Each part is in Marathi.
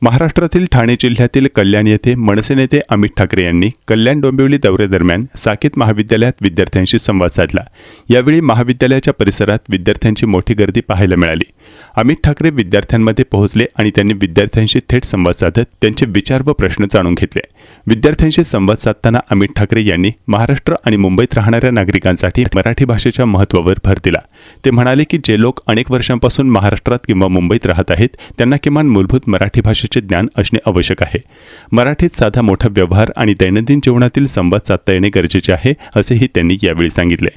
महाराष्ट्रातील ठाणे जिल्ह्यातील कल्याण येथे मनसे नेते अमित ठाकरे यांनी कल्याण डोंबिवली दौऱ्यादरम्यान साकेत महाविद्यालयात विद्यार्थ्यांशी संवाद साधला। यावेळी महाविद्यालयाच्या परिसरात विद्यार्थ्यांची मोठी गर्दी पाहायला मिळाली। अमित ठाकरे विद्यार्थ्यांमध्ये पोहोचले आणि त्यांनी विद्यार्थ्यांशी थेट संवाद साधत त्यांचे विचार व प्रश्न जाणून घेतले। विद्यार्थ्यांशी संवाद साधताना अमित ठाकरे यांनी महाराष्ट्र आणि मुंबईत राहणाऱ्या नागरिकांसाठी मराठी भाषेच्या महत्त्वावर भर दिला। ते म्हणाले की जे लोक अनेक वर्षांपासून महाराष्ट्रात किंवा मुंबईत राहत आहेत त्यांना किमान मूलभूत मराठी भाषेचे ज्ञान असणे आवश्यक आहे। मराठीत साधा मोठा व्यवहार आणि दैनंदिन जीवनातील संवाद साधता येणे गरजेचे आहे, असेही त्यांनी यावेळी सांगितले।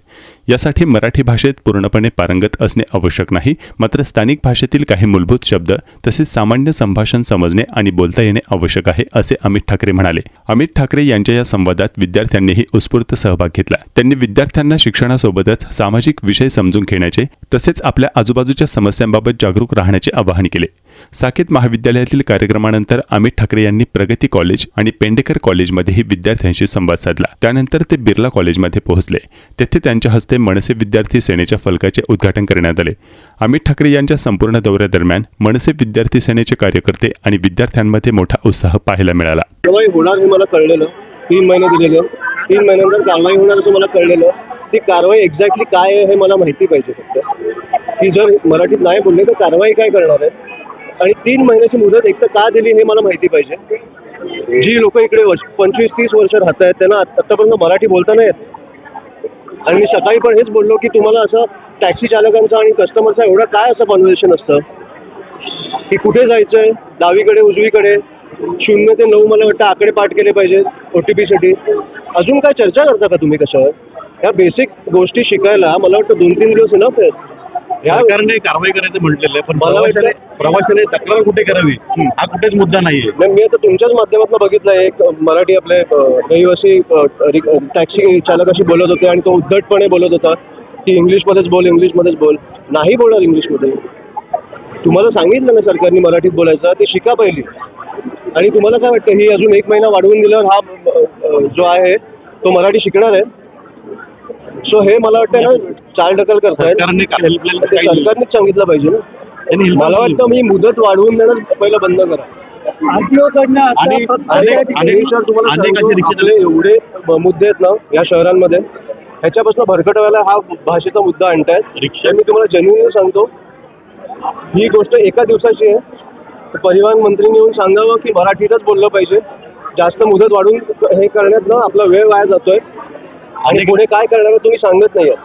यासाठी मराठी भाषेत पूर्णपणे पारंगत असणे आवश्यक नाही, मात्र स्थानिक भाषेतील काही मूलभूत शब्द तसेच सामान्य संभाषण समजणे आणि बोलता येणे आवश्यक आहे, असे अमित ठाकरे म्हणाले। अमित ठाकरे यांच्या या संवादात विद्यार्थ्यांनीही उत्स्फूर्त सहभाग घेतला। त्यांनी विद्यार्थ्यांना शिक्षणासोबतच सामाजिक विषय समजून घेण्याचे तसेच आपल्या आजूबाजूच्या समस्यांबाबत जागरूक राहण्याचे आवाहन केले। साकेत महाविद्यालयातील कार्यक्रमानंतर अमित ठाकरे यांनी प्रगती कॉलेज आणि पेंडेकर कॉलेजमध्येही विद्यार्थ्यांशी संवाद साधला। त्यानंतर ते बिर्ला कॉलेजमध्ये पोहोचले। तेथे त्यांच्या हस्ते मनसे विद्यार्थी सेनेच्या फलकाचे उद्घाटन करण्यात आले। अमित ठाकरे यांच्या संपूर्ण दौऱ्यादरम्यान मनसे विद्यार्थी सेनेचे कार्यकर्ते आणि विद्यार्थ्यांमध्ये मोठा उत्साह पाहायला मिळाला। कारवाई होणार हे मला कळलेलं, 3 महिने दिलेले, 3 महिन्यानंतर कारवाई होणार असं मला कळलेलं। ती कारवाई एक्झॅक्टली काय आहे हे मला माहिती पाहिजे। फक्त ती जर मराठीत नाही बोलले तर कारवाई काय करणार आहे आणि 3 महिन्याची मुदत एक तर का दिली हे मला माहिती पाहिजे। जी लोक इकडे 25-30 वर्ष राहत आहेत त्यांना आतापर्यंत मराठी बोलता नाही येत। आणि मी सकाळी पण हेच बोललो की तुम्हाला असं टॅक्सी चालकांचा आणि कस्टमरचा एवढा काय असं कॉन्व्हर्सेशन असतं की कुठे जायचंय, डावीकडे उजवीकडे 0 ते 9 मला वाटतं आकडे पाठ केले पाहिजे OTP साठी। अजून काय चर्चा करता का तुम्ही कशावर? या बेसिक गोष्टी शिकायला मला वाटतं 2-3 दिवस इनफ आहेत। सरकारने कारवाई करायचं म्हटलेलं आहे, पण प्रवाशाने तक्रार कुठे करावी हा कुठेच मुद्दा नाहीये। मी आता तुमच्याच माध्यमातून बघितलं, एक मराठी आपले रहिवासी टॅक्सी चालकाशी बोलत होते आणि तो उद्धटपणे बोलत होता की इंग्लिशमध्येच बोल। नाही बोलणार इंग्लिशमध्ये। तुम्हाला सांगितलं ना सरकारने मराठीत बोलायचं, ते शिका पहिली। आणि तुम्हाला काय वाटतं ही अजून 1 महिना वाढवून दिल्यावर हा जो आहे तो मराठी शिकणार आहे? सो हे मला वाटतं ना चालढकल करतायत। सरकारनेच सांगितलं पाहिजे ना। मला वाटतं मी मुदत वाढवून देणं पहिलं बंद करा। एवढे मुद्दे आहेत ना या शहरांमध्ये, ह्याच्यापासून भरकटवायला हा भाषेचा मुद्दा आणतायत। मी तुम्हाला जेन्युइनली सांगतो, ही गोष्ट एका दिवसाची आहे। परिवहन मंत्रीने येऊन सांगावं की मराठीतच बोललं पाहिजे। जास्त मुदत वाढून हे करण्यात ना आपला वेळ वाया जातोय आणि पुढे काय करणार तुम्ही सांगत नाहीये।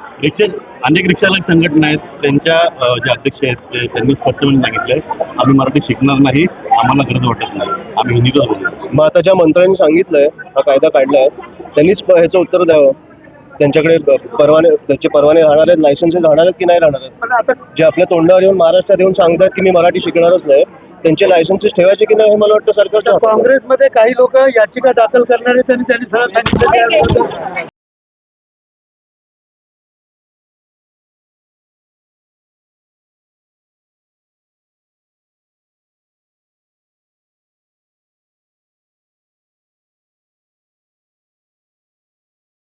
अनेक रिक्षाचालक संघटना आहेत, त्यांच्या जे अध्यक्ष आहेत त्यांनी स्पष्टपणे सांगितलंय आम्ही मराठी शिकणार नाही, आम्हाला गरज वाटत नाही, आम्ही हिंदीतच बोलतो। मग आता ज्या मंत्र्यांनी सांगितलंय, हा कायदा काढलाय, त्यांनीच ह्याचं उत्तर द्यावं। त्यांच्याकडे त्याचे परवाने राहणार आहेत, लायसन्सेस राहणार आहेत की नाही राहणार आहेत? जे आपल्या तोंडावर येऊन महाराष्ट्रात येऊन सांगतात की मी मराठी शिकणारच नाही, त्यांचे लायसन्सेस ठेवायचे की नाही हे मला वाटतं सरकारच्या। काँग्रेसमध्ये काही लोक याचिका दाखल करणार आहेत आणि त्यांनी सरळ सांगितलं